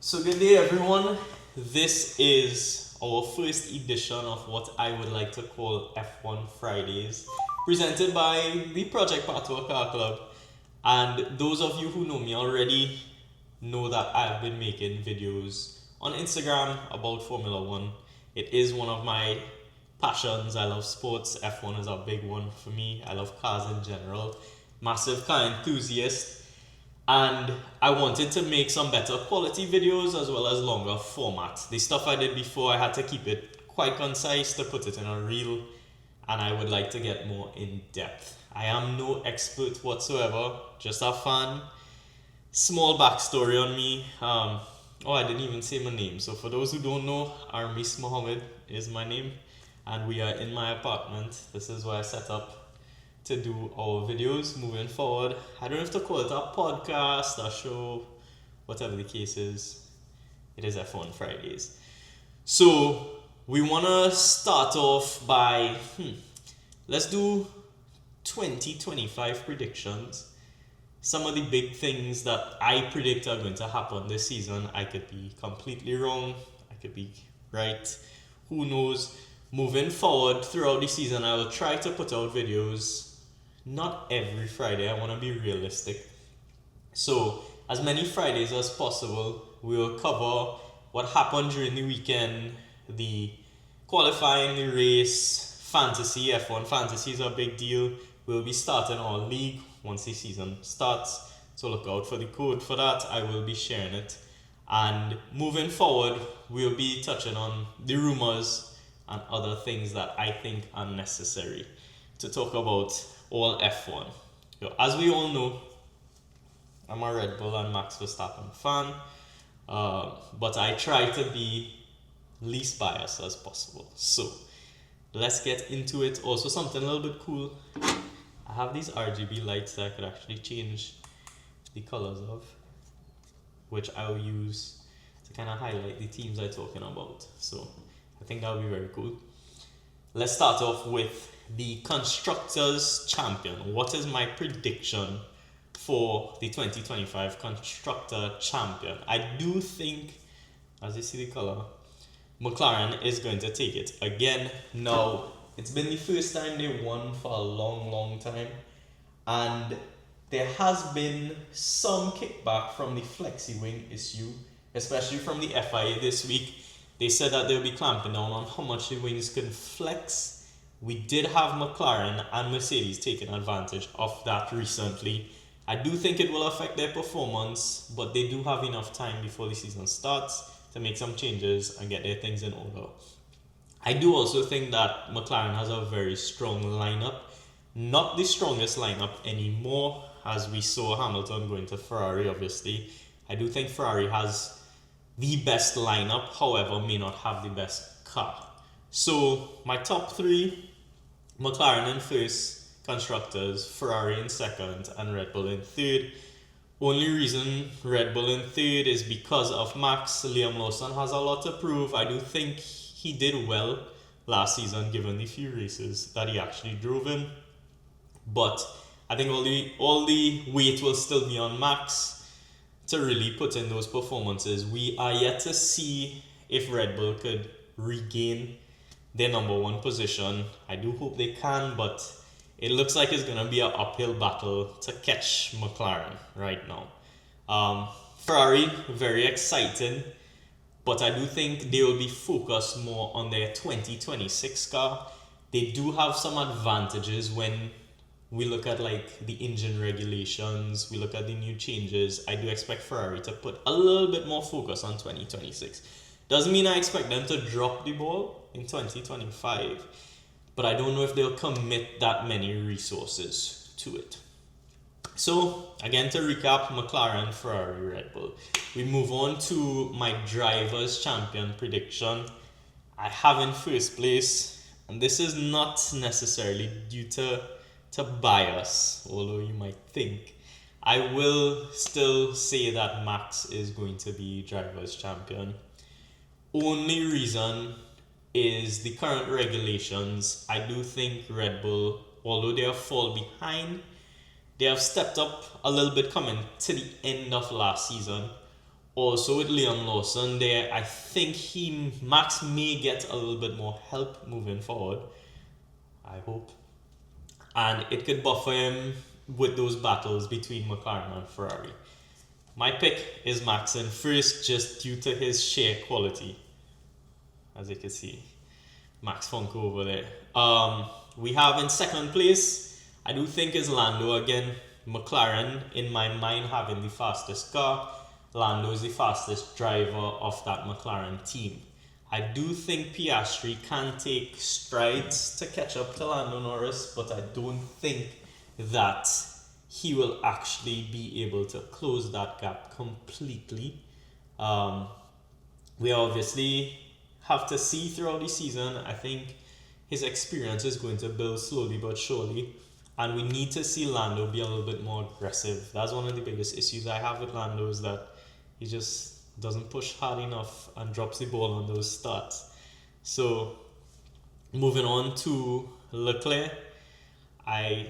So good day everyone. This is our first edition of what I would like to call F1 Fridays, presented by the Project Patois Car Club. And those of you who know me already know that I've been making videos on Instagram about Formula One. It is one of my passions. I love sports. F1 is a big one for me. I love cars in general. Massive car enthusiast. And I wanted to make some better quality videos as well as longer format. The stuff I did before, I had to keep it quite concise to put it in a reel, and I would like to get more in depth. I am no expert whatsoever, just a fan. Small backstory on me. I didn't even say my name. So for those who don't know, Armis Mohammed is my name, and we are in my apartment. This is where I set up to do our videos moving forward. I don't have to call it a podcast, a show, whatever the case is. It is F1 Fridays. So we want to start off by, let's do 2025 predictions. Some of the big things that I predict are going to happen this season. I could be completely wrong. I could be right. Who knows? Moving forward throughout the season, I will try to put out videos. Not every Friday, I want to be realistic. So, as many Fridays as possible, we will cover what happened during the weekend, the qualifying, the race, fantasy. F1 fantasy is a big deal. We'll be starting our league once the season starts, so look out for the code for that. I will be sharing it. And moving forward, we'll be touching on the rumors and other things that I think are necessary to talk about all F1. As we all know, I'm a Red Bull and Max Verstappen fan, but I try to be least biased as possible. So let's get into it. Also, something a little bit cool. I have these RGB lights that I could actually change the colors of, which I'll use to kind of highlight the teams I'm talking about. So I think that would be very cool. Let's start off with the Constructors Champion. What is my prediction for the 2025 Constructor Champion? I do think, as you see the color, McLaren is going to take it again. Now, it's been the first time they won for a long time, and there has been some kickback from the flexi wing issue, especially from the FIA this week. They said that they'll be clamping down on how much the wings can flex. We did have McLaren and Mercedes taking advantage of that recently. I do think it will affect their performance, but they do have enough time before the season starts to make some changes and get their things in order. I do also think that McLaren has a very strong lineup. Not the strongest lineup anymore, as we saw Hamilton going to Ferrari, obviously. I do think Ferrari has the best lineup, however, may not have the best car. So, my top three: McLaren in first, Constructors, Ferrari in second, and Red Bull in third. Only reason Red Bull in third is because of Max. Liam Lawson has a lot to prove. I do think he did well last season given the few races that he actually drove in. But I think all the weight will still be on Max to really put in those performances. We are yet to see if Red Bull could regain their number one position. I do hope they can, but it looks like it's going to be an uphill battle to catch McLaren right now. Ferrari, very exciting, but I do think they will be focused more on their 2026 car. They do have some advantages when we look at like the engine regulations, we look at the new changes. I do expect Ferrari to put a little bit more focus on 2026. Doesn't mean I expect them to drop the ball in 2025, but I don't know if they'll commit that many resources to it. So, again, to recap, McLaren, Ferrari, Red Bull. We move on to my Drivers' Champion prediction. I have in first place, and this is not necessarily due to bias, although you might think. I will still say that Max is going to be Drivers' Champion. Only reason is the current regulations. I do think Red Bull, although they have fallen behind, they have stepped up a little bit coming to the end of last season. Also with Liam Lawson there, I think Max may get a little bit more help moving forward. I hope. And it could buffer him with those battles between McLaren and Ferrari. My pick is Max in first just due to his sheer quality. As you can see, Max Funko over there. We have in second place, I do think is Lando again. McLaren, in my mind, having the fastest car. Lando is the fastest driver of that McLaren team. I do think Piastri can take strides to catch up to Lando Norris, but I don't think that he will actually be able to close that gap completely. We obviously have to see throughout the season. I think his experience is going to build slowly but surely, and we need to see Lando be a little bit more aggressive. That's one of the biggest issues I have with Lando, is that he just doesn't push hard enough and drops the ball on those starts. So moving on to Leclerc, I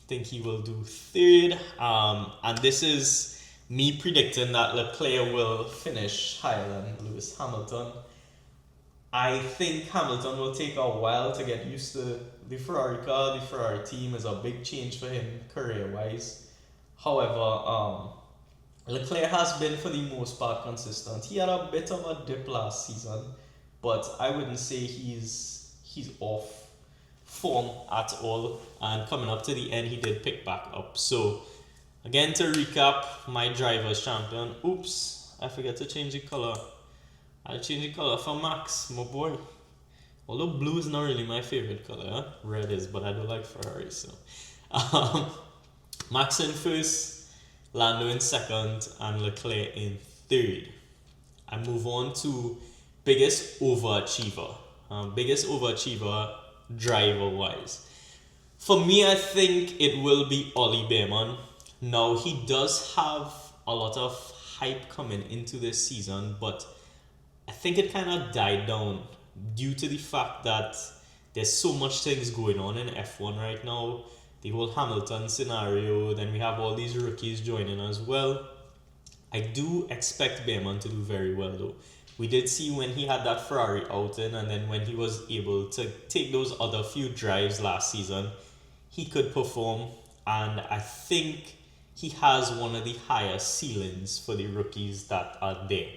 think he will do third, and this is me predicting that Leclerc will finish higher than Lewis Hamilton. I think Hamilton will take a while to get used to the Ferrari car. The Ferrari team is a big change for him career-wise. However, Leclerc has been for the most part consistent. He had a bit of a dip last season, but I wouldn't say he's off form at all. And coming up to the end, he did pick back up. So again, to recap, my driver's champion. Oops, I forgot to change the color. I'll change the color for Max, my boy. Although blue is not really my favorite color, huh? Red is, but I do like Ferrari. So Max in first, Lando in second, and Leclerc in third. I move on to biggest overachiever. Biggest overachiever driver-wise. For me, I think it will be Ollie Behrman. Now, he does have a lot of hype coming into this season, but I think it kind of died down due to the fact that there's so much things going on in F1 right now. The whole Hamilton scenario, then we have all these rookies joining as well. I do expect Behrman to do very well though. We did see when he had that Ferrari outing, and then when he was able to take those other few drives last season, he could perform, and I think he has one of the highest ceilings for the rookies that are there.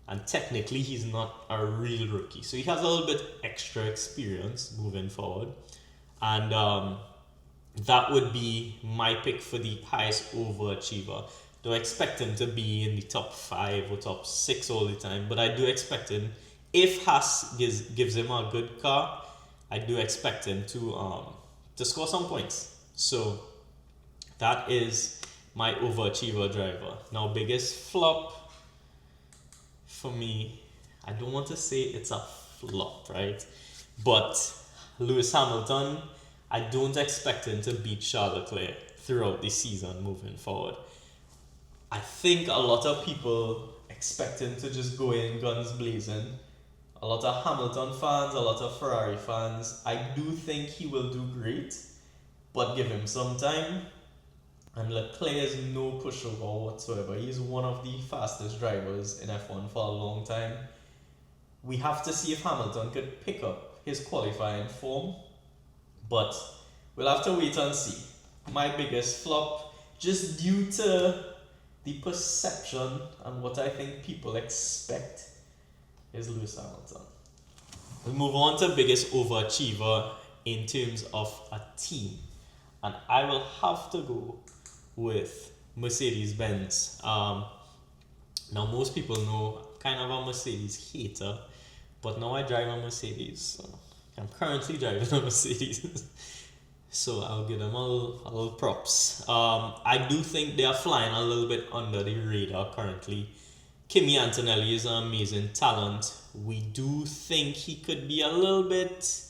And technically he's not a real rookie, so he has a little bit extra experience moving forward, and that would be my pick for the highest overachiever. Do I expect him to be in the top 5 or top 6 all the time? But I do expect him, if Haas gives him a good car, I do expect him to score some points. So that is my overachiever driver. Now, biggest flop for me, I don't want to say it's a flop, right? But Lewis Hamilton, I don't expect him to beat Charles Leclerc throughout the season moving forward. I think a lot of people expect him to just go in guns blazing. A lot of Hamilton fans, a lot of Ferrari fans. I do think he will do great, but give him some time. And Leclerc is no pushover whatsoever. He's one of the fastest drivers in F1 for a long time. We have to see if Hamilton could pick up his qualifying form, but we'll have to wait and see. My biggest flop, just due to the perception and what I think people expect, is Lewis Hamilton. We move on to biggest overachiever in terms of a team, and I will have to go with Mercedes-Benz. Now most people know I'm kind of a Mercedes hater, but now I drive a Mercedes. So I'm currently driving a Mercedes. So I'll give them a little props. I do think they are flying a little bit under the radar currently. Kimi Antonelli is an amazing talent. We do think he could be a little bit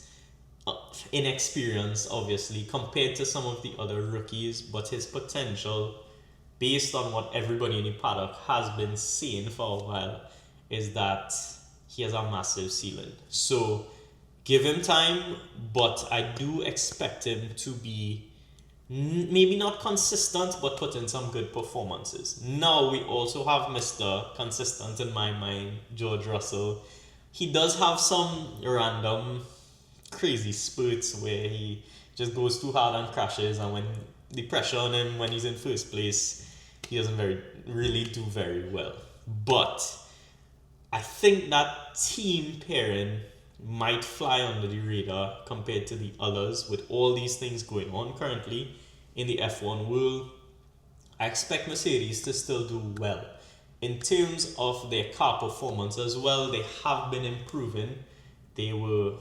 inexperienced, obviously, compared to some of the other rookies, but his potential, based on what everybody in the paddock has been saying for a while, is that he has a massive ceiling. So give him time, but I do expect him to be maybe not consistent, but put in some good performances. Now we also have Mr. Consistent in my mind, George Russell. He does have some random crazy spurts where he just goes too hard and crashes, and when the pressure on him when he's in first place, he doesn't really do very well. But I think that team pairing might fly under the radar compared to the others with all these things going on currently in the F1 world. I expect Mercedes to still do well. In terms of their car performance as well, they have been improving. They were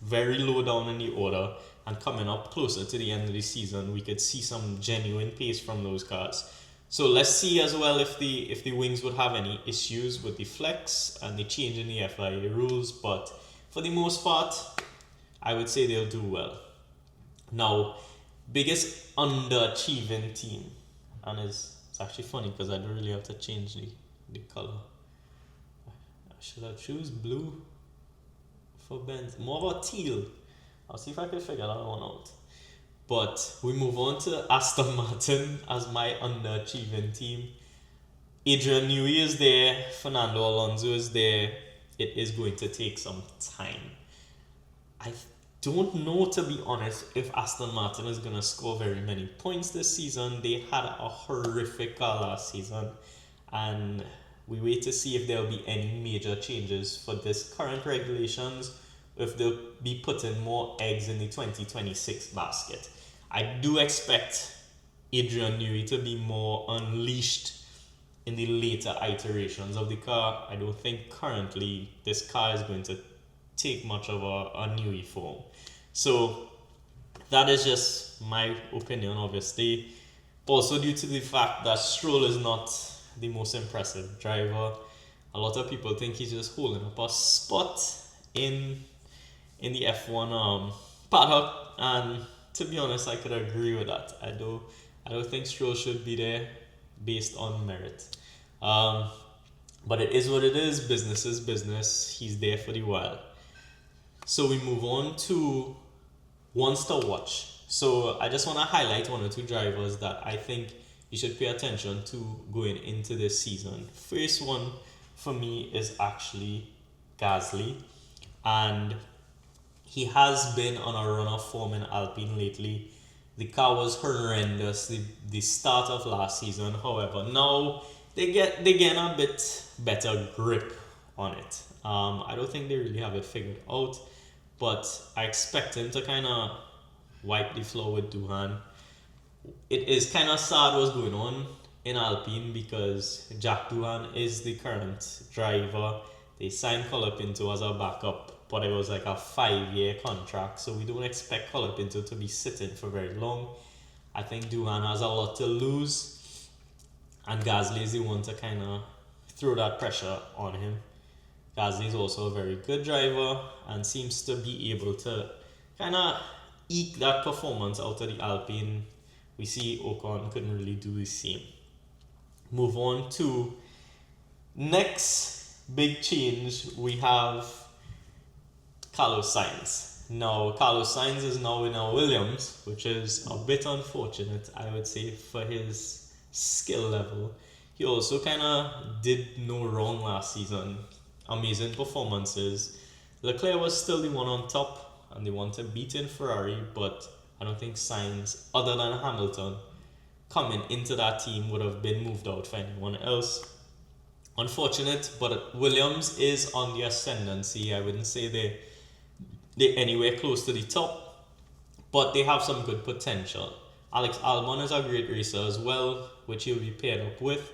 very low down in the order, and coming up closer to the end of the season, we could see some genuine pace from those cars. So let's see as well if the wings would have any issues with the flex and the change in the FIA rules, but for the most part, I would say they'll do well. Now, biggest underachieving team, and it's actually funny because I don't really have to change the color. Should I choose blue for Benz? More of a teal. I'll see if I can figure that one out. But we move on to Aston Martin as my underachieving team. Adrian Newey is there. Fernando Alonso is there. It is going to take some time. I don't know, to be honest, if Aston Martin is going to score very many points this season. They had a horrific car last season. And we wait to see if there will be any major changes for this current regulations, if they'll be putting more eggs in the 2026 basket. I do expect Adrian Newey to be more unleashed in the later iterations of the car. I don't think currently this car is going to take much of a Newey form. So that is just my opinion, obviously. Also due to the fact that Stroll is not the most impressive driver. A lot of people think he's just holding up a spot in the F1 paddock, and to be honest, I could agree with that. I don't think Stroll should be there based on merit. But it is what it is. Business is business. He's there for the while. So we move on to ones to watch. So I just want to highlight one or two drivers that I think you should pay attention to going into this season. First one for me is actually Gasly, and he has been on a run of form in Alpine lately. The car was horrendous the start of last season. However, now they getting a bit better grip on it. I don't think they really have it figured out, but I expect him to kind of wipe the floor with Doohan. It is kind of sad what's going on in Alpine because Jack Doohan is the current driver. They signed Colapinto as a backup, but it was like a 5-year contract, so we don't expect Colapinto to be sitting for very long. I think Doohan has a lot to lose, and Gasly is the one to kind of throw that pressure on him. Gasly is also a very good driver and seems to be able to kind of eke that performance out of the Alpine. We see Ocon couldn't really do the same. Move on to next big change. We have Carlos Sainz. Now, Carlos Sainz is now in a Williams, which is a bit unfortunate, I would say, for his skill level. He also kind of did no wrong last season. Amazing performances. Leclerc was still the one on top and the one to beat in Ferrari, but I don't think Sainz, other than Hamilton, coming into that team would have been moved out for anyone else. Unfortunate, but Williams is on the ascendancy. I wouldn't say they're anywhere close to the top, but they have some good potential. Alex Albon is a great racer as well, which he'll be paired up with,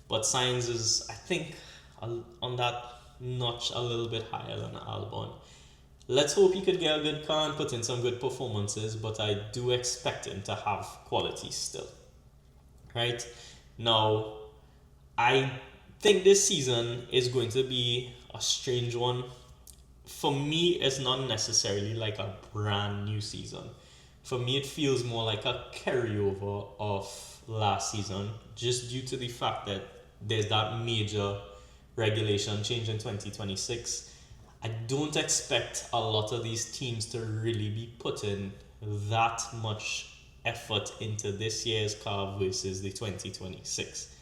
but Sainz is, I think, on that notch a little bit higher than Albon. Let's hope he could get a good car and put in some good performances, but I do expect him to have quality still. Right? Now, I think this season is going to be a strange one. For me, it's not necessarily like a brand new season. For me, it feels more like a carryover of last season, just due to the fact that there's that major regulation change in 2026. I don't expect a lot of these teams to really be putting that much effort into this year's car versus the 2026.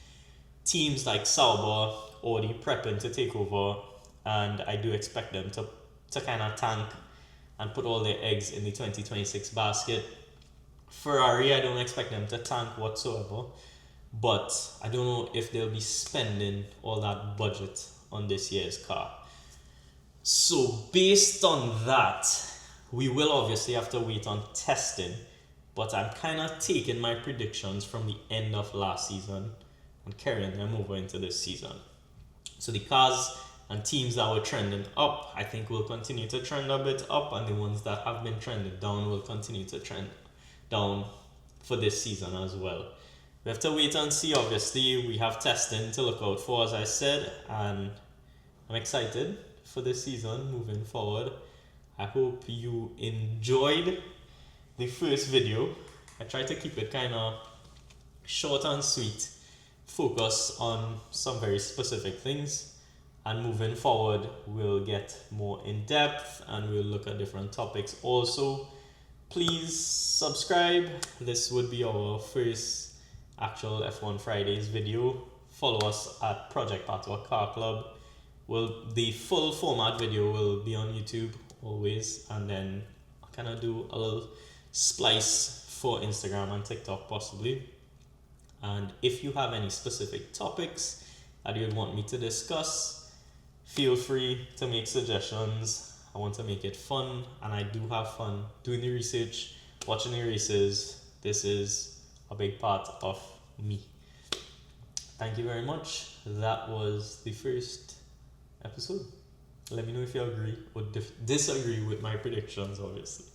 Teams like Sauber already prepping to take over, and I do expect them to kind of tank and put all their eggs in the 2026 basket. Ferrari, I don't expect them to tank whatsoever, but I don't know if they'll be spending all that budget on this year's car. So based on that, we will obviously have to wait on testing, but I'm kind of taking my predictions from the end of last season and carrying them over into this season. So the cars and teams that were trending up, I think will continue to trend a bit up, and the ones that have been trending down will continue to trend down for this season as well. We have to wait and see. Obviously, we have testing to look out for, as I said, and I'm excited for this season moving forward. I hope you enjoyed the first video. I tried to keep it kind of short and sweet, focus on some very specific things, and moving forward we'll get more in depth and we'll look at different topics. Also, please subscribe. This would be our first actual F1 Fridays video. Follow us at Project Patwa Car Club. The full format video will be on YouTube always, and then I'll kind of do a little splice for Instagram and TikTok possibly. And if you have any specific topics that you'd want me to discuss, feel free to make suggestions. I want to make it fun, and I do have fun doing the research, watching the races. This is a big part of me. Thank you very much. That was the first episode. Let me know if you agree or disagree with my predictions, obviously.